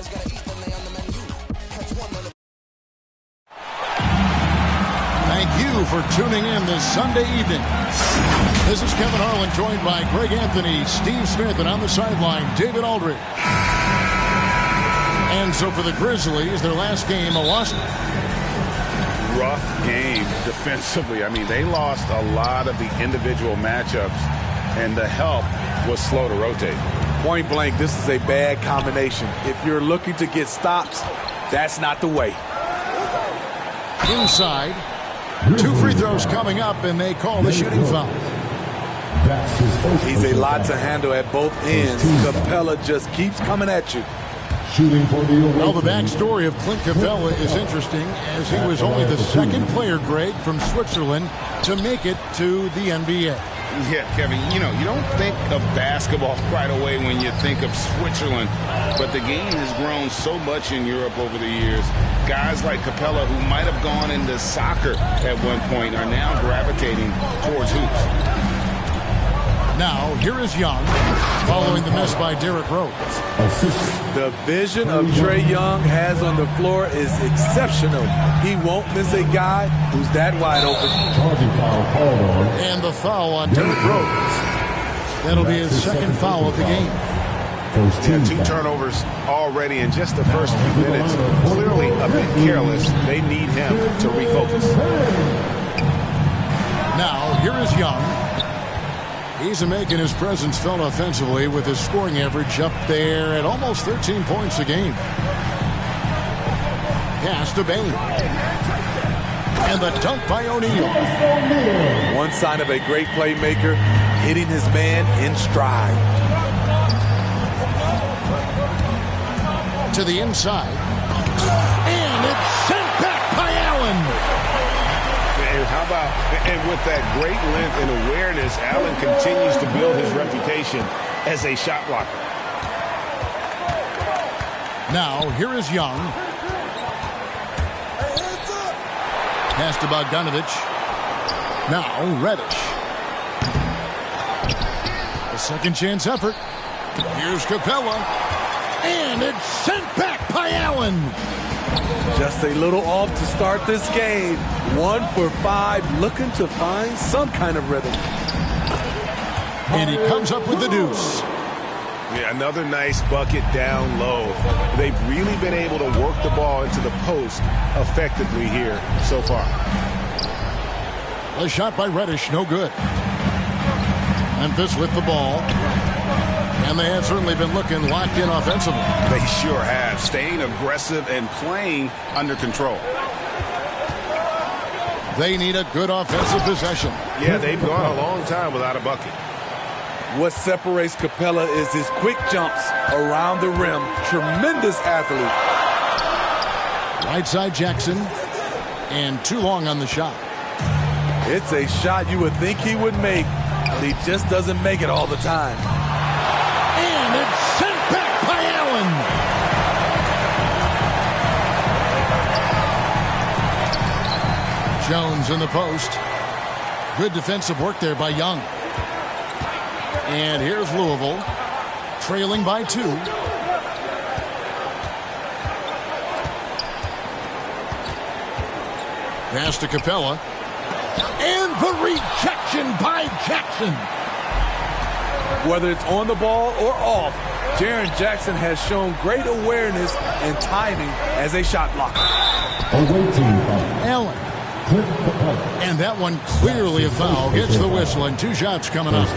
Thank you for tuning in this Sunday evening. This is Kevin Harlan, joined by Greg Anthony, Steve Smith, and on the sideline, David Aldridge. And so for the Grizzlies, their last game, a loss. Rough game defensively. I mean, they lost a lot of the individual matchups, and the help was slow to rotate. Point blank, this is a bad combination. If you're looking to get stops, that's not the way. Inside. 2 free throws coming up, and they call the shooting foul. He's a lot to handle at both ends. Capella just keeps coming at you. Well, the backstory of Clint Capella is interesting, as he was only the second player, Greg, from Switzerland to make it to the NBA. Yeah, Kevin, you know, you don't think of basketball right away when you think of Switzerland, but the game has grown so much in Europe over the years. Guys like Capella, who might have gone into soccer at one point, are now gravitating towards hoops. Now, here is Young, following the miss by Derrick Rose. The vision of Trae Young has on the floor is exceptional. He won't miss a guy who's that wide open. And the foul on Derrick Rose. That'll be his second foul of the game. Yeah, 2 turnovers already in just the first few minutes. Clearly a bit careless. They need him to refocus. Now, here is Young. He's making his presence felt offensively with his scoring average up there at almost 13 points a game. Pass to Bane. And the dunk by O'Neal. One sign of a great playmaker, hitting his man in stride. To the inside. And it's sent back by Allen. And how about, and with that great length and awareness, Allen continues to build his reputation as a shot blocker. Now, here is Young. Pass to Bogdanovich. Now, Reddish. A second chance effort. Here's Capella. And it's sent back by Allen. Just a little off to start this game. 1 for 5, looking to find some kind of rhythm. And he comes up with the deuce. Yeah, another nice bucket down low. They've really been able to work the ball into the post effectively here so far. A shot by Reddish, no good. Memphis with the ball. And they have certainly been looking locked in offensively. They sure have, staying aggressive and playing under control. They need a good offensive possession. Yeah, they've gone a long time without a bucket. What separates Capella is his quick jumps around the rim. Tremendous athlete. Right side Jackson. And too long on the shot. It's a shot you would think he would make, but he just doesn't make it all the time. And it's sent back by Allen. Jones in the post. Good defensive work there by Young. And here's Louisville, trailing by 2. Pass to Capella. And the rejection by Jackson. Whether it's on the ball or off, Jaren Jackson has shown great awareness and timing as a shot blocker. Allen. And that one clearly a foul. Gets the whistle and 2 shots coming up.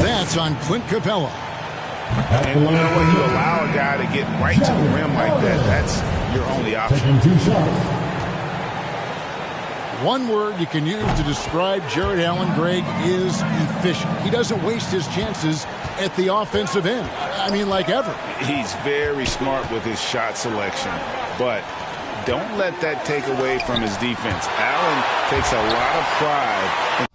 That's on Clint Capella. And you know when you allow a guy to get right to the rim like that, that's your only option. One word you can use to describe Jarrett Allen, Greg, is efficient. He doesn't waste his chances at the offensive end. I mean, like ever. He's very smart with his shot selection, but don't let that take away from his defense. Allen takes a lot of pride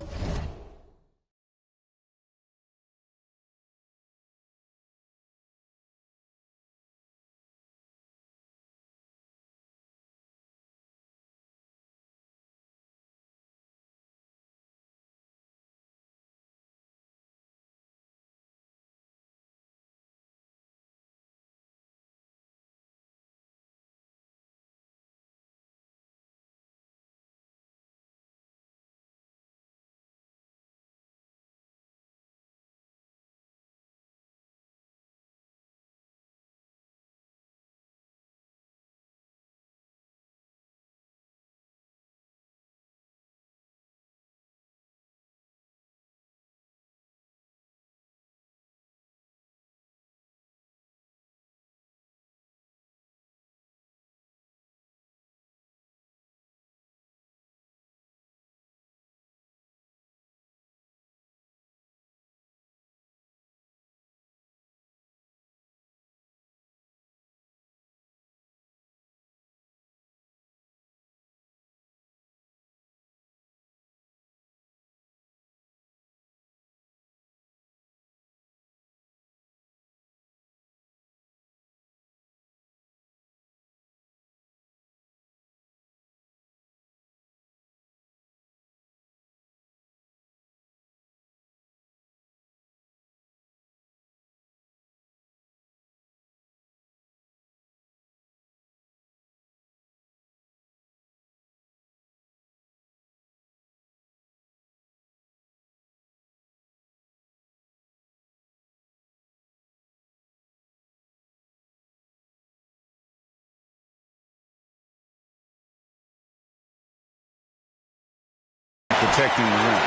protecting the rim.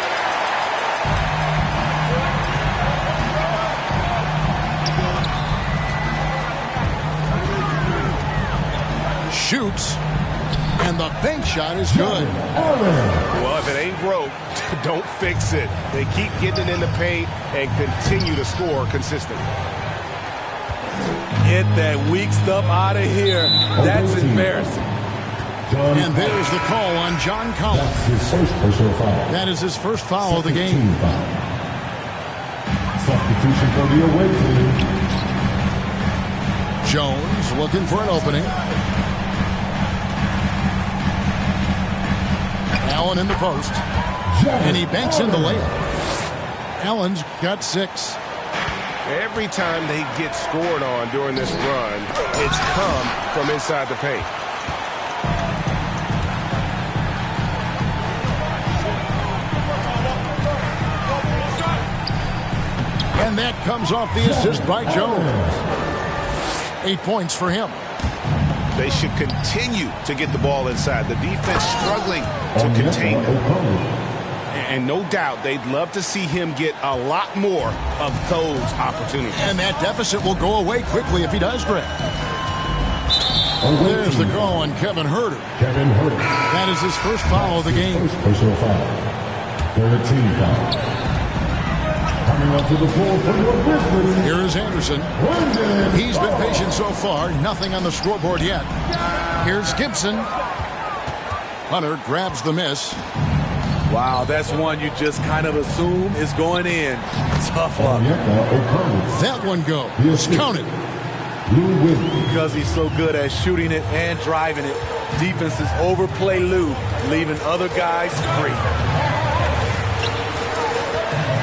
Shoots, and the bank shot is good. Well, if it ain't broke, don't fix it. They keep getting it in the paint and continue to score consistently. Get that weak stuff out of here. That's embarrassing. And there's the call on John Collins. That's his first personal foul. That is his first foul of the game. Substitution for the away team. Jones looking for an opening. Allen in the post. And he banks in the layup. Allen's got 6. Every time they get scored on during this run, it's come from inside the paint. And that comes off the assist by Jones. 8 points for him. They should continue to get the ball inside. The defense struggling to contain them. And no doubt they'd love to see him get a lot more of those opportunities. And that deficit will go away quickly if he does, Greg. There's the call on Kevin Huerter. That is his first foul of the game. First personal foul. 13 foul. Coming up to the floor for your Grizzlies. Here is Anderson. He's been patient so far. Nothing on the scoreboard yet. Here's Gibson. Hunter grabs the miss. Wow, that's one you just kind of assume is going in. Tough luck. That one goes. Counted. Because he's so good at shooting it and driving it, defenses overplay Lou, leaving other guys free.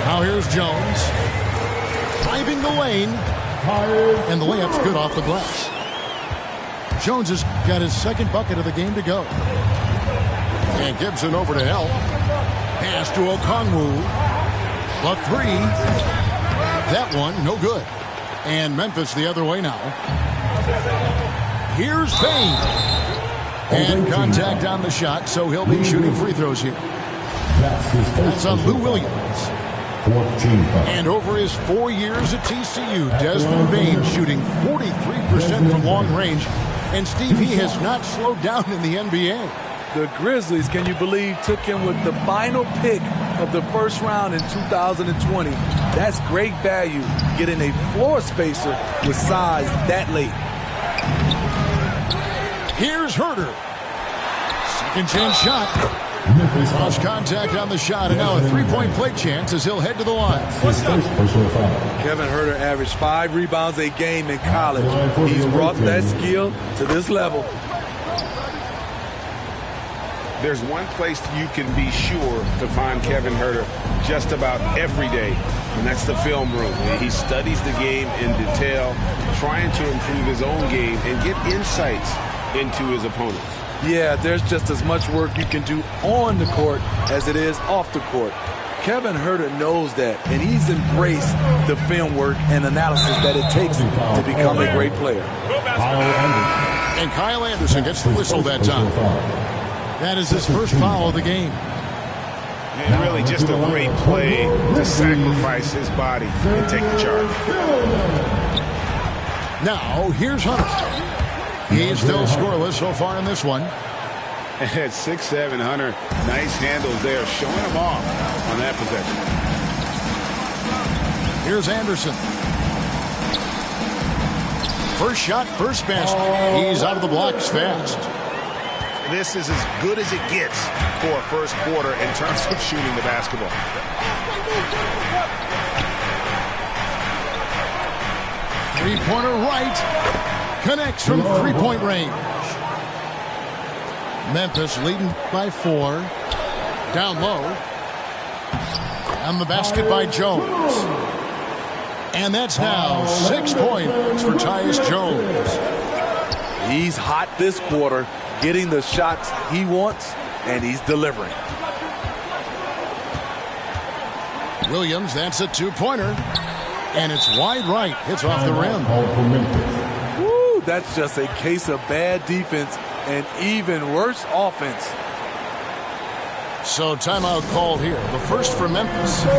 Now here's Jones. Driving the lane. And the layup's good off the glass. Jones has got his second bucket of the game to go. And Gibson over to help. Pass to Okongwu. The 3. That one, no good. And Memphis the other way now. Here's Payne. And contact on the shot, so he'll be shooting free throws here. That's on Lou Williams. 14. And over his 4 years at TCU, Desmond Bane shooting 43% from long range. And Steve, he has not slowed down in the NBA. The Grizzlies, can you believe, took him with the final pick of the first round in 2020. That's great value, getting a floor spacer with size that late. Here's Huerter. Second chance shot. Lost contact on the shot, and now a three-point play chance as he'll head to the line. Kevin Huerter averaged 5 rebounds a game in college. He's brought that skill to this level. There's one place you can be sure to find Kevin Huerter just about every day, and that's the film room. He studies the game in detail, trying to improve his own game and get insights into his opponents. Yeah, there's just as much work you can do on the court as it is off the court. Kevin Huerter knows that, and he's embraced the film work and analysis that it takes to become a great player. And Kyle Anderson gets the whistle that time. That is his first foul of the game. And really just a great play to sacrifice his body and take the charge. Now, here's Hunter. He's still scoreless so far in this one. At 6'7", Hunter, nice handles there, showing him off on that possession. Here's Anderson. First shot, first basket. He's out of the blocks fast. This is as good as it gets for a first quarter in terms of shooting the basketball. Three-pointer right. Connects from three-point range. Memphis leading by 4. Down low. On the basket by Jones. And that's now 6 points for Tyus Jones. He's hot this quarter, getting the shots he wants, and he's delivering. Williams, that's a two-pointer. And it's wide right. Hits off the rim. Woo, that's just a case of bad defense and even worse offense. So timeout called here. The first for Memphis. All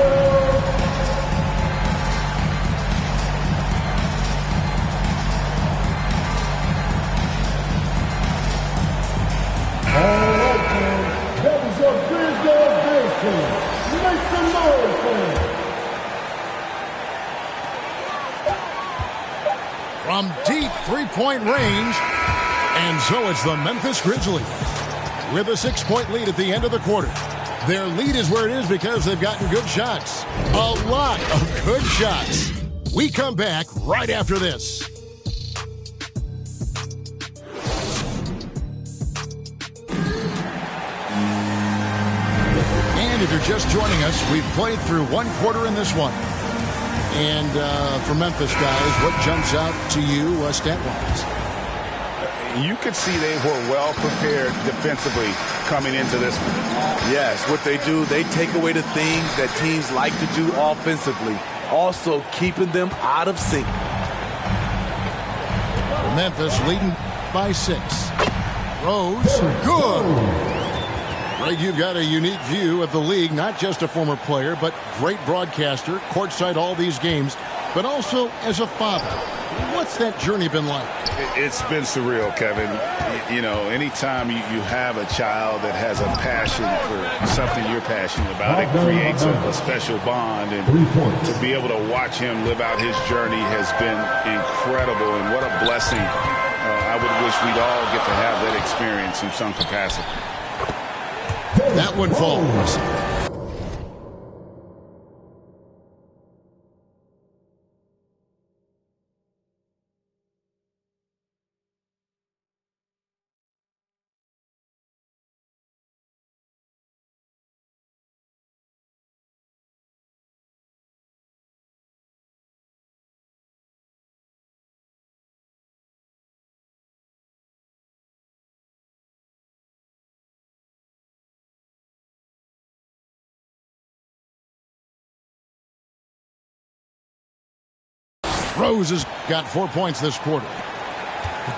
right, fans. That was your Grizz Bears team. Make some noise, fans. From deep three-point range. And so it's the Memphis Grizzlies with a 6-point lead at the end of the quarter. Their lead is where it is because they've gotten good shots. A lot of good shots. We come back right after this. And if you're just joining us, we've played through one quarter in this one. And for Memphis, guys, what jumps out to you stat-wise? You could see they were well prepared defensively coming into this one. Yes, what they do, they take away the things that teams like to do offensively, also keeping them out of sync. Memphis leading by 6. Rose, good. Greg, you've got a unique view of the league, not just a former player, but great broadcaster, courtside all these games, but also as a father. What's that journey been like? It's been surreal, Kevin. You know, anytime you have a child that has a passion for something you're passionate about, it creates a special bond. And to be able to watch him live out his journey has been incredible. And what a blessing. I would wish we'd all get to have that experience in some capacity. That one falls. Rose has got 4 points this quarter.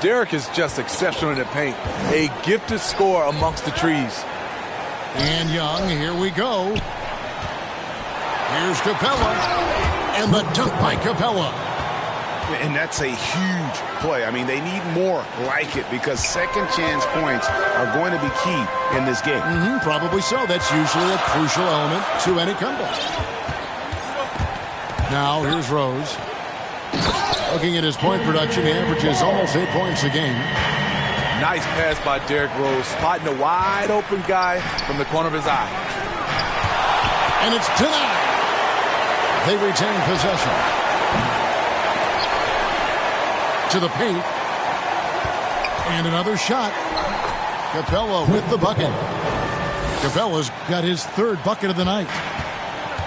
Derek is just exceptional in the paint. A gifted scorer amongst the trees. And Young, here we go. Here's Capella. And the dunk by Capella. And that's a huge play. I mean, they need more like it because second chance points are going to be key in this game. Probably so. That's usually a crucial element to any comeback. Now, here's Rose. Looking at his point production, he averages almost 8 points a game. Nice pass by Derrick Rose, spotting a wide open guy from the corner of his eye. And it's denied. They retain possession. To the paint. And another shot. Capella with the bucket. Capella's got his 3rd bucket of the night.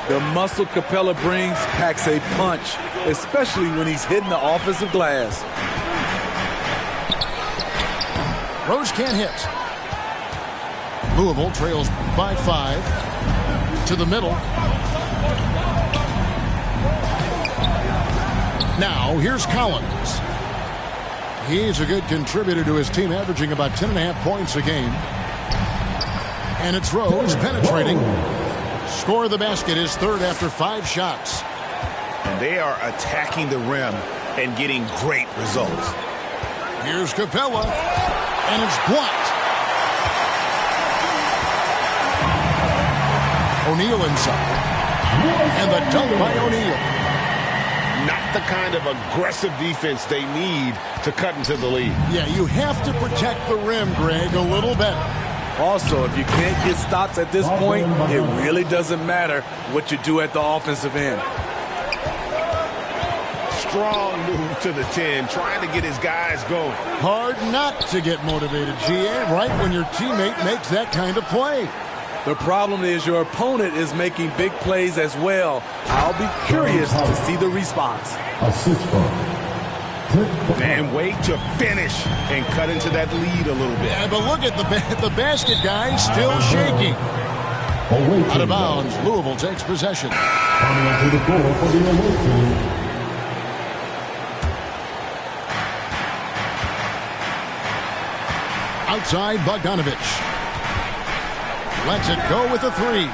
The muscle Capella brings packs a punch, especially when he's hitting the offensive glass. Rose can't hit. Louisville trails by 5. To the middle. Now, here's Collins. He's a good contributor to his team, averaging about 10.5 points a game. And it's Rose penetrating. Score of the basket is 3rd after 5 shots. And they are attacking the rim and getting great results. Here's Capella. And it's blocked. O'Neal inside. And the dunk by O'Neal. Not the kind of aggressive defense they need to cut into the lead. Yeah, you have to protect the rim, Greg, a little better. Also, if you can't get stops at this point, it really doesn't matter what you do at the offensive end. Strong move to the 10, trying to get his guys going. Hard not to get motivated, GA, right when your teammate makes that kind of play. The problem is your opponent is making big plays as well. I'll be curious to see the response. And wait to finish and cut into that lead a little bit. Yeah, but look at the basket, guys, still shaking. Out of bounds, Louisville takes possession. Coming onto the floor for the away team. Outside, Bogdanovich. Lets it go with a three.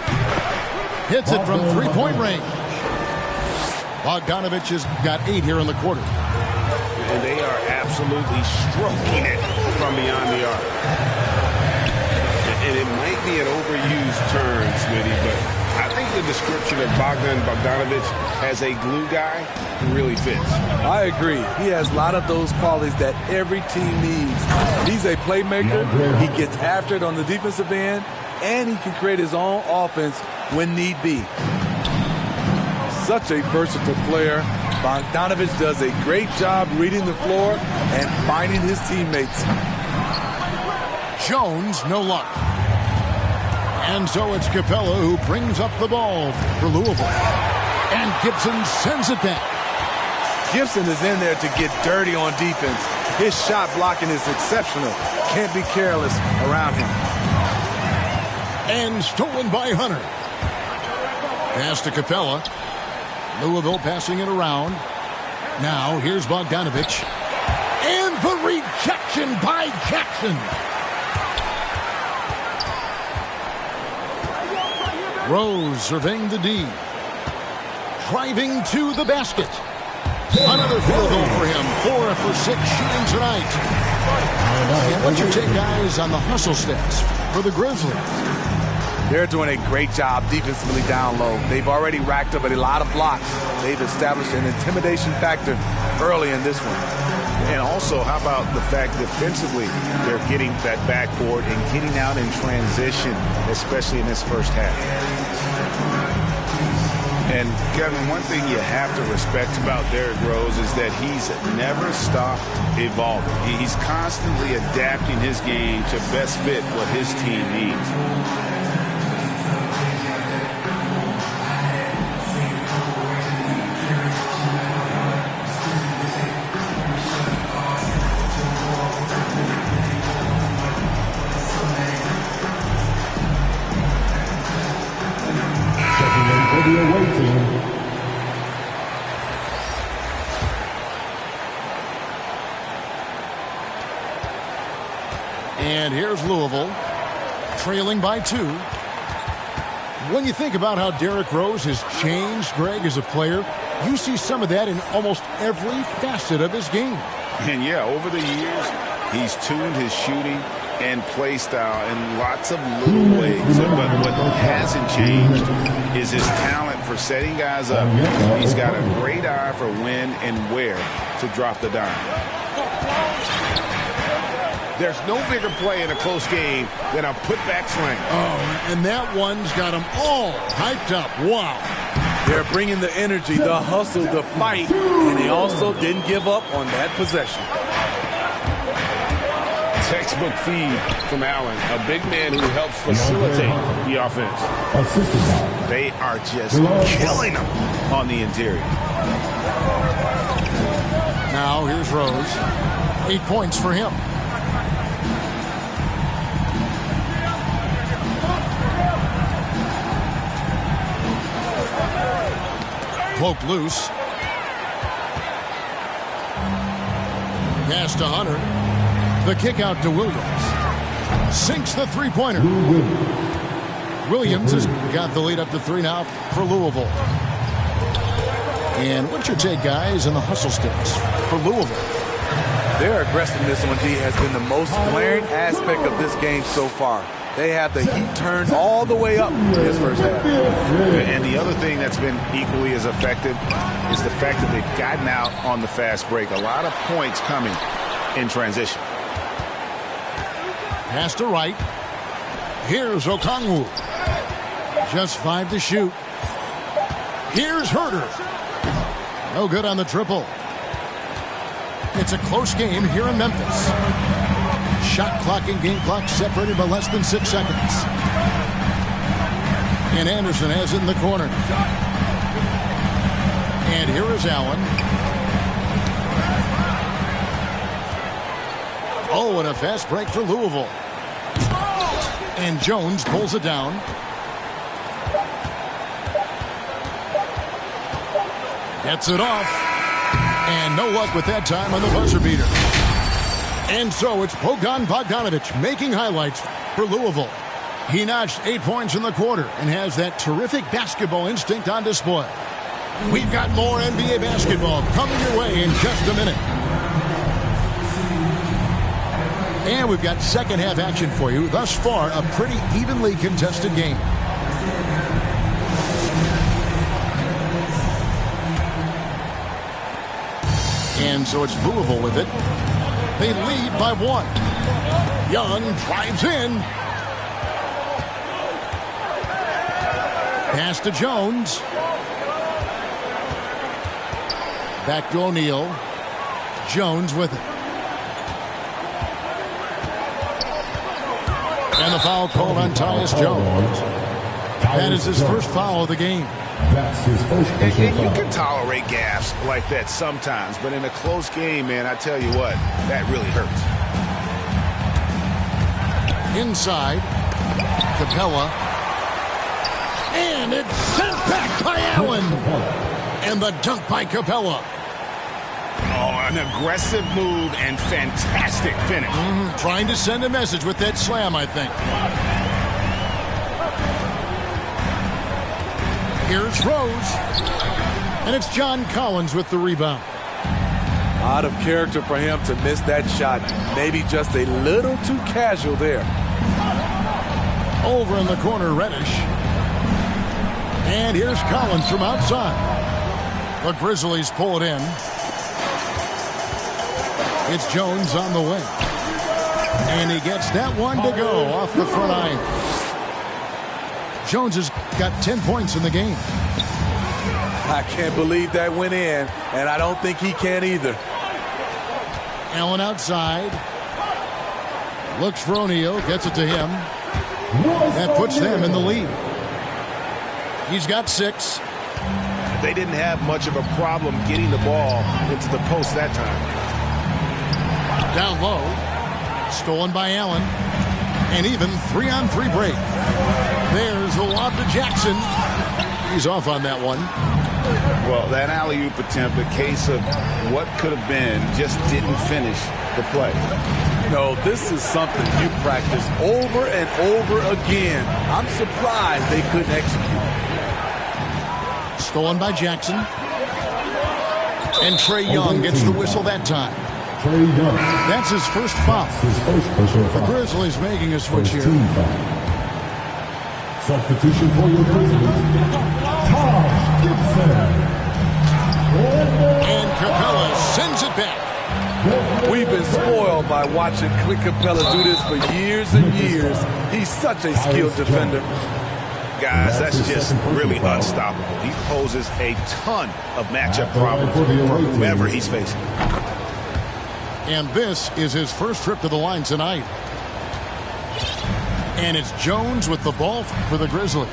Hits it from three-point range. Bogdanovich has got 8 here in the quarter. And they are absolutely stroking it from beyond the arc. And it might be an overused term, Smitty, but I think the description of Bogdan Bogdanovich as a glue guy really fits. I agree. He has a lot of those qualities that every team needs. He's a playmaker. He gets after it on the defensive end, and he can create his own offense when need be. Such a versatile player. Bogdanovich does a great job reading the floor and finding his teammates. Jones, no luck. And so it's Capella who brings up the ball for Louisville. And Gibson sends it back. Gibson is in there to get dirty on defense. His shot blocking is exceptional. Can't be careless around him. And stolen by Hunter. Pass to Capella. Louisville passing it around. Now here's Bogdanovich. And the rejection by Jackson. Rose surveying the D. Driving to the basket. Another field goal for him. 4 for 6 shooting tonight. And what's your take, guys, on the hustle stats for the Grizzlies? They're doing a great job defensively down low. They've already racked up a lot of blocks. They've established an intimidation factor early in this one. And also, how about the fact defensively, they're getting that backboard and getting out in transition, especially in this first half. And, Kevin, one thing you have to respect about Derrick Rose is that he's never stopped evolving. He's constantly adapting his game to best fit what his team needs. The away team. And here's Louisville, trailing by 2. When you think about how Derrick Rose has changed, Greg, as a player, you see some of that in almost every facet of his game. And, yeah, over the years, he's tuned his shooting and play style in lots of little ways. But what hasn't changed is his talent for setting guys up. He's got a great eye for when and where to drop the dime. There's no bigger play in a close game than a putback slam. Oh, and that one's got them all hyped up. Wow. They're bringing the energy, the hustle, the fight, and they also didn't give up on that possession. Textbook feed from Allen, a big man who helps facilitate the offense. They are just killing them on the interior. Now here's Rose. 8 points for him. Poke loose. Pass to Hunter. The kick out to Williams. Sinks the three-pointer. Williams has got the lead up to 3 now for Louisville. And what's your take, guys, in the hustle stats for Louisville? Their aggressiveness on D has been the most glaring aspect of this game so far. They have the heat turned all the way up in this first half. And the other thing that's been equally as effective is the fact that they've gotten out on the fast break. A lot of points coming in transition. Pass to right. Here's Okongwu. Just 5 to shoot. Here's Herter. No good on the triple. It's a close game here in Memphis. Shot clock and game clock separated by less than 6 seconds. And Anderson has it in the corner. And here is Allen. Oh, and a fast break for Louisville. And Jones pulls it down. Gets it off. And no luck with that time on the buzzer beater. And so it's Bogdan Bogdanovich making highlights for Louisville. He notched 8 points in the quarter and has that terrific basketball instinct on display. We've got more NBA basketball coming your way in just a minute. And we've got second half action for you. Thus far, a pretty evenly contested game. And so it's Louisville with it. They lead by 1. Young drives in. Pass to Jones. Back to O'Neal. Jones with it. And the foul called on Tyus Jones. That is his first foul of the game. That's his first personal You foul. can tolerate gaffes like that sometimes, but in a close game, man, I tell you what, that really hurts. Inside. Capella. And it's sent back by Allen. And the dunk by Capella. Oh, an aggressive move and fantastic finish. Trying to send a message with that slam, I think. Here's Rose. And it's John Collins with the rebound. Out of character for him to miss that shot. Maybe just a little too casual there. Over in the corner, Reddish. And here's Collins from outside. The Grizzlies pull it in. It's Jones on the wing. And he gets that one to go off the front iron. Jones has got 10 points in the game. I can't believe that went in, and I don't think he can either. Allen outside. Looks for O'Neal, gets it to him. That puts them in the lead. He's got 6. They didn't have much of a problem getting the ball into the post that time. Down low. Stolen by Allen. And even 3-on-3 break. There's the lob to Jackson. He's off on that one. Well, that alley-oop attempt, a case of what could have been, just didn't finish the play. No, this is something you practice over and over again. I'm surprised they couldn't execute. Stolen by Jackson. And Trae Young gets the whistle that time. Trae Young. That's his first foul. His first personal The foul. Grizzlies making a switch First here. team foul. Substitution for your Grizzlies. Taj Gibson. And Capella sends it back. We've been spoiled by watching Clint Capella do this for years and years. He's such a skilled defender. Guys, that's just really unstoppable. He poses a ton of matchup problems for whomever he's facing. And this is his first trip to the line tonight. And it's Jones with the ball for the Grizzlies.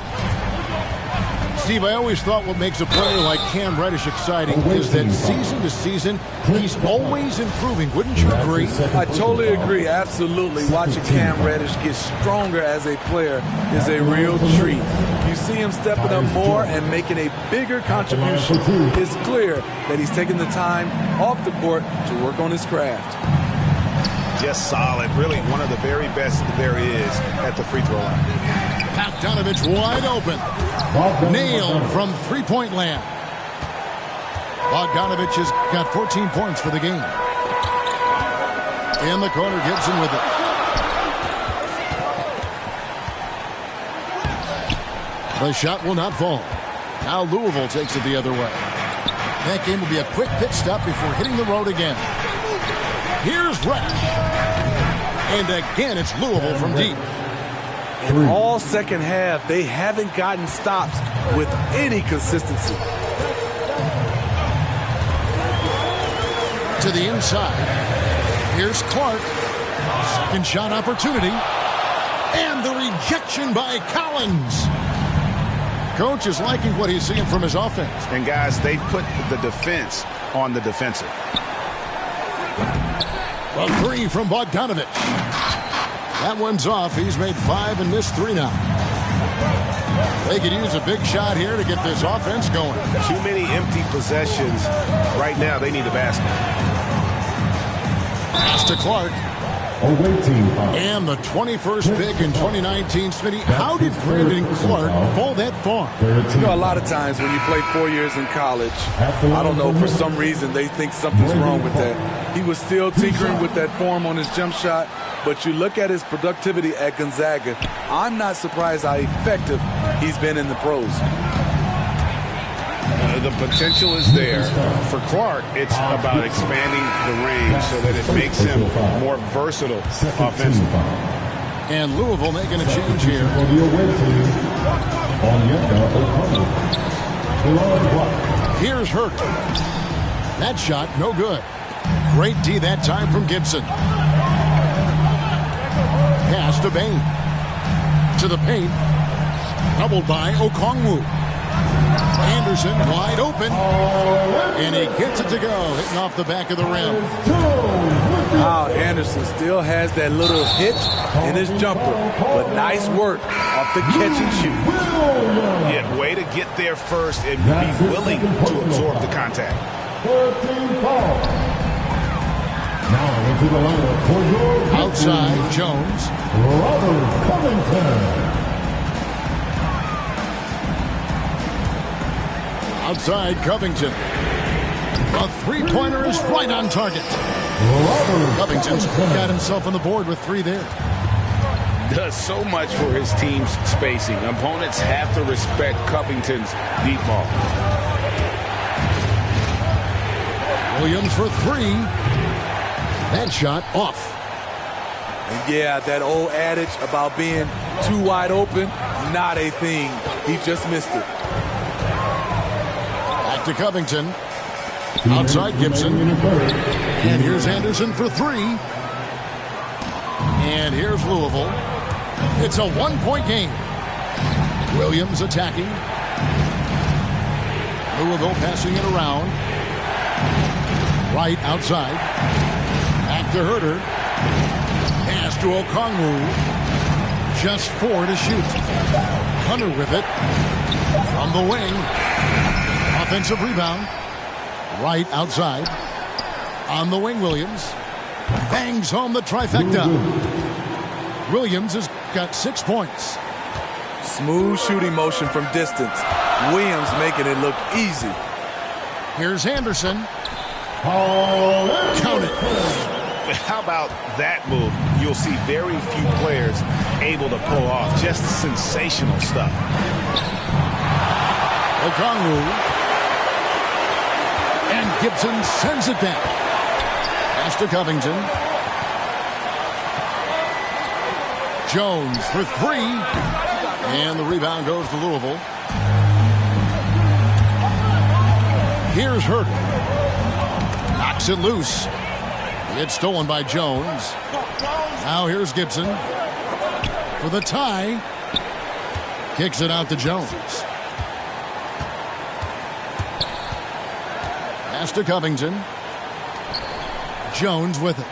Steve, I always thought what makes a player like Cam Reddish exciting is that season to season, he's always improving. Wouldn't you agree? I totally agree. Absolutely. Watching Cam Reddish get stronger as a player is a real treat. You see him stepping up more and making a bigger contribution. It's clear that he's taking the time off the court to work on his craft. Just solid. Really one of the very best there is at the free throw line. Bogdanovich wide open. Nailed from three-point land. Bogdanovich has got 14 points for the game. In the corner, Gibson with it. The shot will not fall. Now Louisville takes it the other way. That game will be a quick pit stop before hitting the road again. Here's Reddish. And again, it's Louisville from deep. In all second half, they haven't gotten stops with any consistency. To the inside. Here's Clark. Second shot opportunity. And the rejection by Collins. Coach is liking what he's seeing from his offense. And guys, they put the defense on the defensive. A three from Bogdanovich. That one's off. He's made 5 and missed 3 now. They could use a big shot here to get this offense going. Too many empty possessions. Right now, they need a basket. Pass to Clark. Away team foul. And the 21st pick in 2019, Smitty. How did Brandon Clark fall that far? You know, a lot of times when you play 4 years in college, I don't know, for some reason they think something's wrong with that. He was still tinkering with that form on his jump shot, but you look at his productivity at Gonzaga, I'm not surprised how effective he's been in the pros. The potential is there. For Clark, it's about expanding the range so that it makes him more versatile offensively. And Louisville making a change here. For the away team, Onyeka Okongwu. Here's Hurt. That shot, no good. Great D that time from Gibson. Pass to Bain. To the paint. Doubled by Okongwu. Anderson wide open. And he gets it to go. Hitting off the back of the rim. Wow, Anderson still has that little hitch in his jumper. But nice work off the catch and shoot. Yeah, way to get there first and be willing to absorb the contact. 14 foul. Now into the lineup for your Outside, Jones. Robert Covington. Outside, Covington. The three-pointer is right on target. Covington's got himself on the board with 3 there. Does so much for his team's spacing. Opponents have to respect Covington's deep ball. Williams for 3. That shot off. And yeah, that old adage about being too wide open, not a thing. He just missed it. Back to Covington. Outside Gibson. And here's Anderson for 3. And here's Louisville. It's a one-point game. Williams attacking. Louisville passing it around. Right outside. Back to Herter. Pass to Okongwu. Just 4 to shoot. Hunter with it. From the wing. Offensive rebound. Right outside. On the wing, Williams. Bangs home the trifecta. Williams has got 6 points. Smooth shooting motion from distance. Williams making it look easy. Here's Anderson. Count it. How about that move? You'll see very few players able to pull off just sensational stuff. Okongwu. And Gibson sends it back. Pass to Covington. Jones for 3. And the rebound goes to Louisville. Here's Herter. Knocks it loose. It's stolen by Jones. Now here's Gibson. For the tie. Kicks it out to Jones. Pass to Covington. Jones with it.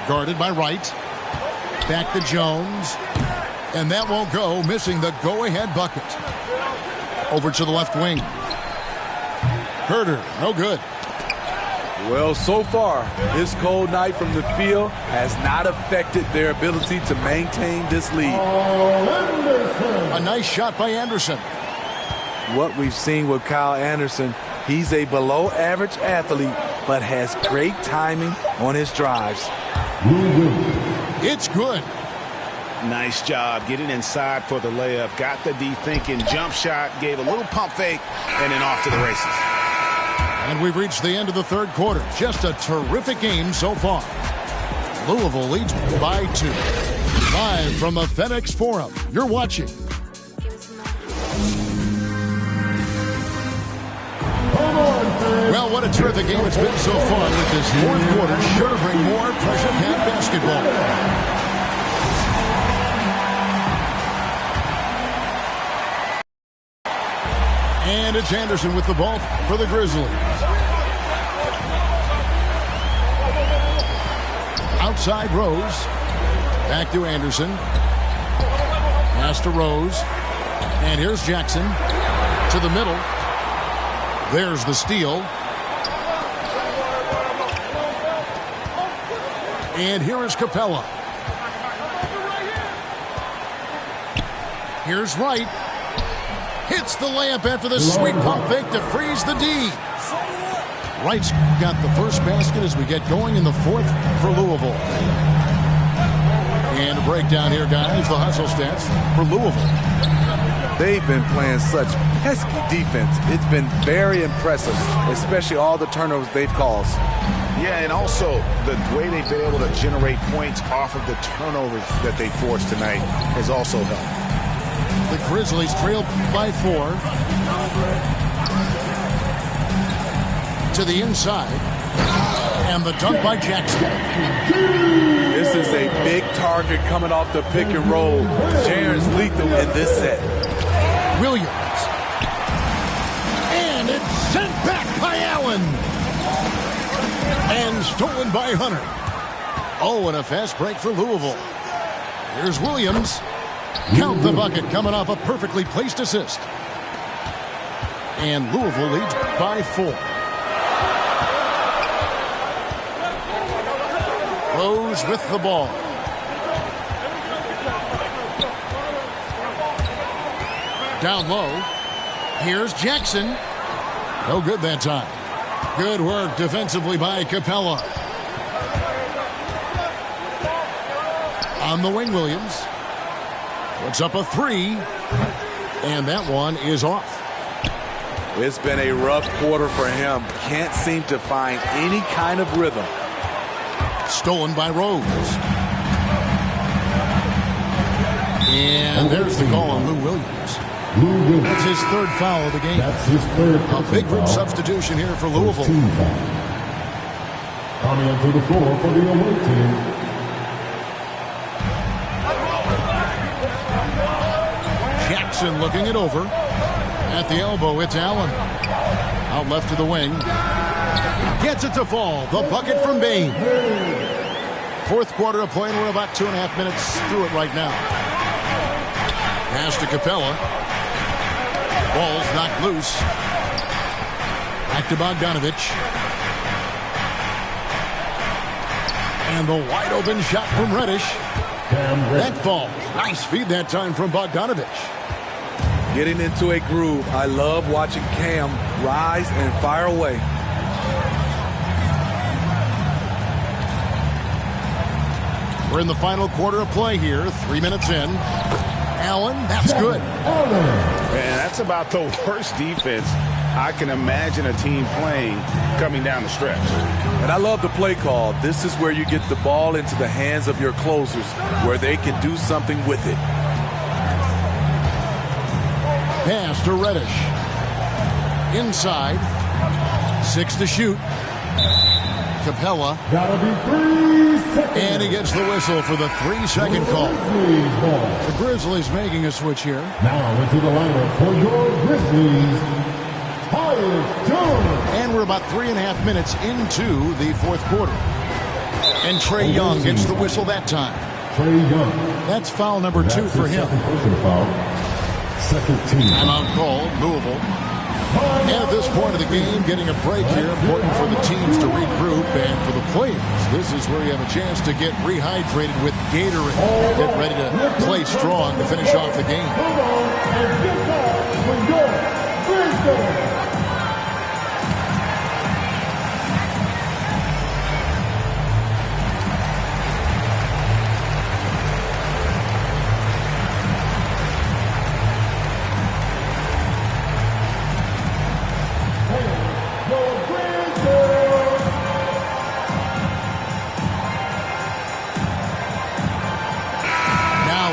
Guarded by Wright. Back to Jones. And that won't go. Missing the go-ahead bucket. Over to the left wing. Herter, no good. Well, so far, this cold night from the field has not affected their ability to maintain this lead. A nice shot by Anderson. What we've seen with Kyle Anderson, he's a below-average athlete, but has great timing on his drives. It's good. Nice job getting inside for the layup. Got the D thinking. Jump shot. Gave a little pump fake. And then off to the races. And we've reached the end of the third quarter. Just a terrific game so far. Louisville leads by 2. Live from the FedEx Forum, you're watching. Well, what a terrific game it's been so far with this fourth quarter. Sure to bring more pressure packed basketball. And it's Anderson with the ball for the Grizzlies. Outside Rose. Back to Anderson. Pass to Rose. And here's Jackson to the middle. There's the steal. And here is Capella. Here's Wright. Hits the layup after the sweet pump fake to freeze the D. Wright's got the first basket as we get going in the fourth for Louisville. And a breakdown here, guys. The hustle stats for Louisville. They've been playing such pesky defense. It's been very impressive, especially all the turnovers they've caused. Yeah, and also the way they've been able to generate points off of the turnovers that they forced tonight has also helped. The Grizzlies trail by 4. To the inside. And the dunk by Jackson. This is a big target coming off the pick and roll. Jaren's lethal in this set. Williams. And it's sent back by Allen. And stolen by Hunter. Oh, and a fast break for Louisville. Here's Williams. Count the bucket coming off a perfectly placed assist. And Louisville leads by 4. Rose with the ball. Down low. Here's Jackson. No good that time. Good work defensively by Capella. On the wing, Williams. Puts up a 3. And that one is off. It's been a rough quarter for him. Can't seem to find any kind of rhythm. Stolen by Rose. And there's the call on Lou Williams. That's his third foul of the game. That's his third. A big group substitution here for Louisville. Coming onto the floor for the away team. Jackson looking it over. At the elbow, it's Allen. Out left to the wing. Gets it to fall. The bucket from Bane. Fourth quarter of play, and we're about 2.5 minutes through it right now. Pass to Capella. Ball's knocked loose. Back to Bogdanovich. And the wide open shot from Reddish. That falls. Nice feed that time from Bogdanovich. Getting into a groove. I love watching Cam rise and fire away. We're in the final quarter of play here. 3 minutes in. Allen, that's good. Man, that's about the worst defense I can imagine a team playing coming down the stretch. And I love the play call. This is where you get the ball into the hands of your closers, where they can do something with it. Pass to Reddish. Inside. 6 to shoot. Capella. Gotta be 3 seconds. And he gets the whistle for the 3-second call. The Grizzlies making a switch here. Now into the lineup for your Grizzlies, Tyus Jones. And we're about 3.5 minutes into the fourth quarter. And Trae Young gets the whistle that time. Trae Young. That's foul number 2 for him. Second personal foul. Second team. Timeout called, Louisville. And at this point of the game, getting a break here, important for the teams to regroup, and for the players, this is where you have a chance to get rehydrated with Gatorade. Get ready to play strong to finish off the game. Come on and get back for your Grizzlies.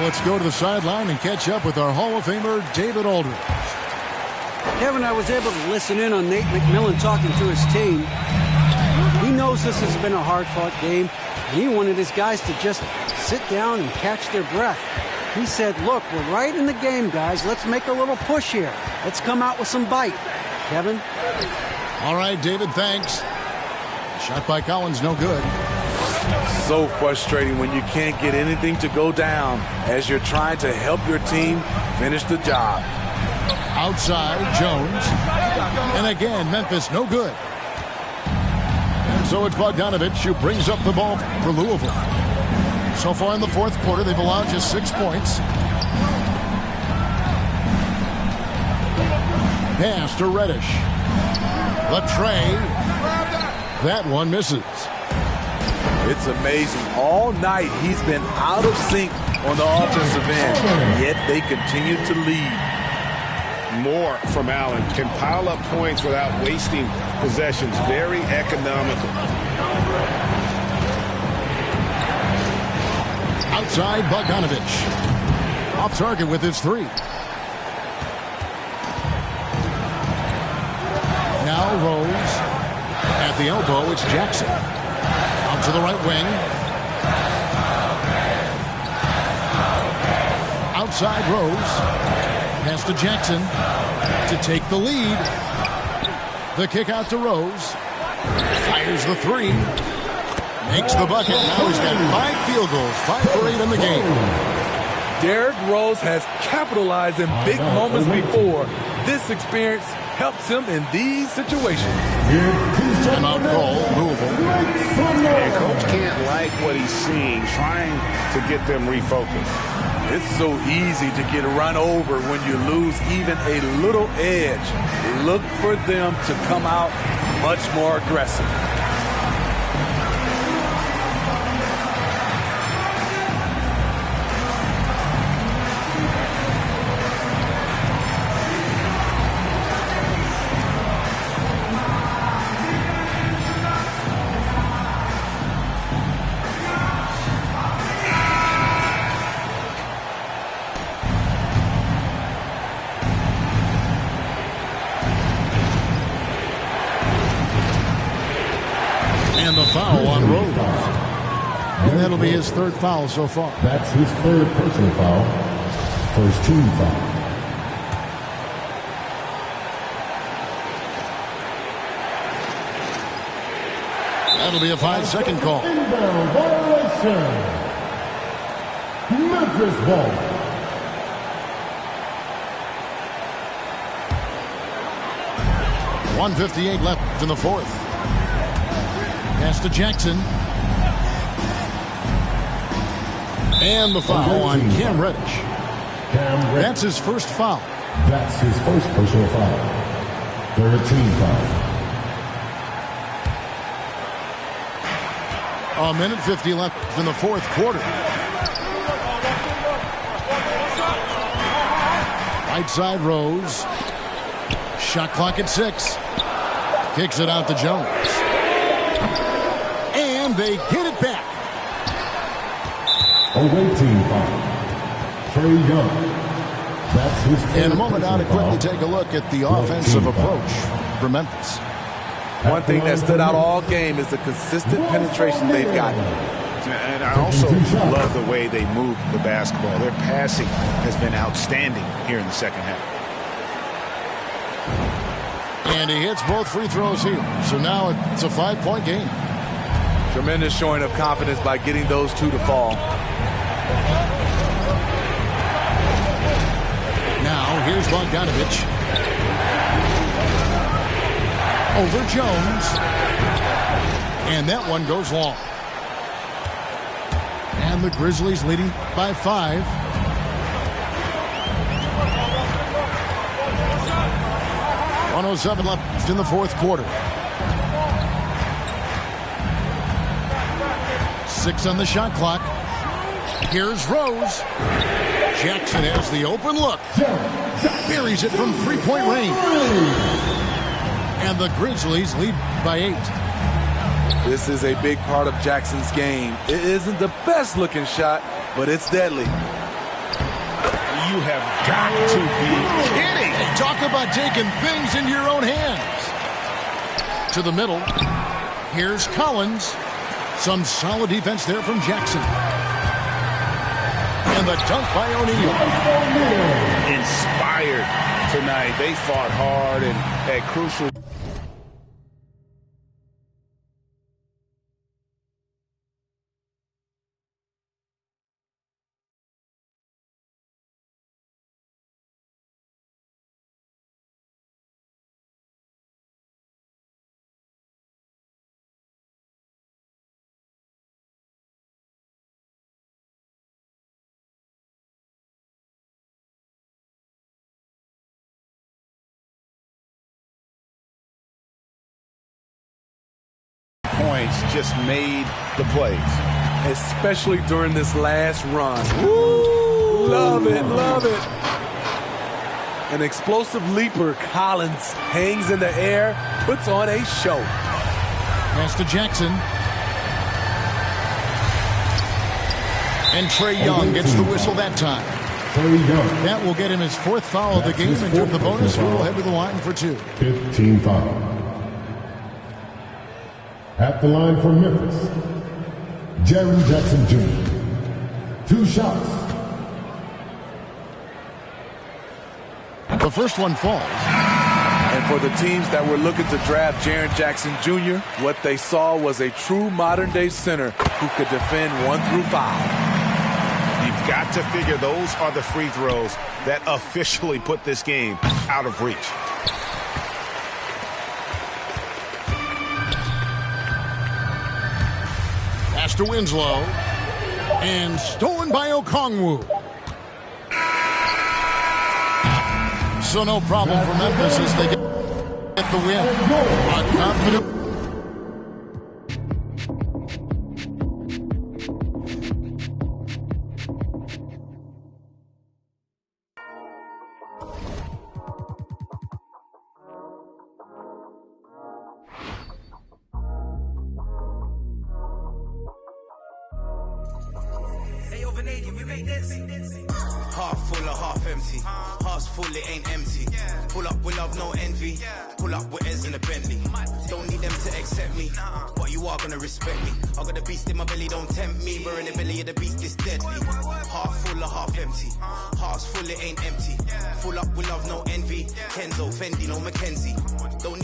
Let's go to the sideline and catch up with our Hall of Famer, David Aldridge. Kevin, I was able to listen in on Nate McMillan talking to his team. He knows this has been a hard-fought game, and he wanted his guys to just sit down and catch their breath. He said, look, we're right in the game, guys. Let's make a little push here. Let's come out with some bite. Kevin? All right, David, thanks. Shot by Collins, no good. So frustrating when you can't get anything to go down as you're trying to help your team finish the job. Outside, Jones. And again, Memphis, no good. And so it's Bogdanovich who brings up the ball for Louisville. So far in the fourth quarter, they've allowed just 6 points. Pass to Reddish. The tray. That one misses. It's amazing. All night he's been out of sync on the offensive end, yet they continue to lead. More from Allen. Can pile up points without wasting possessions. Very economical. Outside, Bogdanovich. Off target with his three. Now Rose. At the elbow, it's Jackson. Out to the right wing. Outside Rose. Pass to Jackson to take the lead. The kick out to Rose. Fires the three. Makes the bucket. Now he's got 5 field goals. 5 for 8 in the game. Derrick Rose has capitalized in big moments before. This experience helps him in these situations. Timeout call, Louisville. And coach can't like what he's seeing, trying to get them refocused. It's so easy to get run over when you lose even a little edge. Look for them to come out much more aggressive. And the foul on Rose. And that'll be his 3rd foul so far. That's his 3rd personal foul. First team foul. That'll be a 5-second call. Inbound violation. Memphis ball. .158 left in the fourth. Pass to Jackson. And the foul on Cam Reddish. That's his first foul. That's his first personal foul. 3rd team foul. A minute 50 left in the fourth quarter. Right side Rose. Shot clock at 6. Kicks it out to Jones. And they get it back. Away team foul. Trae Young. That's his In a moment now to quickly foul. take a look at the offensive approach for Memphis. One thing that stood out all game is the consistent penetration they've gotten. And I also love the way they move the basketball. Their passing has been outstanding here in the second half. And he hits both free throws here. So now it's a 5-point game. Tremendous showing of confidence by getting those 2 to fall. Now here's Bogdanovich. Over Jones. And that one goes long. And the Grizzlies leading by 5. .107 left in the fourth quarter. 6 on the shot clock. Here's Rose. Jackson has the open look. Buries it from 3-point range. And the Grizzlies lead by 8. This is a big part of Jackson's game. It isn't the best looking shot, but it's deadly. You have got to be kidding. Hey, talk about taking things into your own hands. To the middle. Here's Collins. Some solid defense there from Jackson. And the dunk by O'Neal. Inspired tonight. They fought hard and at crucial points just made the plays. Especially during this last run. Woo! Love it, love it. An explosive leaper, Collins hangs in the air, puts on a show. Pass to Jackson. And Trae Young gets the whistle that time. That will get him his 4th foul of the game, and with the bonus, we will head to the line for 2. 15 foul. At the line for Memphis, Jaren Jackson Jr. 2 shots. The first one falls. And for the teams that were looking to draft Jaren Jackson Jr., what they saw was a true modern-day center who could defend 1 through 5. You've got to figure those are the free throws that officially put this game out of reach. Pass to Winslow. And stolen by Okongwu. So no problem for Memphis as they get the win. A confident. Half full or half empty. Heart's full, it ain't empty. Pull up with love, no envy. Pull up with Ez in a Bentley. Don't need them to accept me, but you are gonna respect me. I got the beast in my belly, don't tempt me. We're in the belly of the beast, it's deadly. Half full or half empty. Heart's full, it ain't empty. Full up with love, no envy. Kenzo, Fendi, no Mackenzie. Don't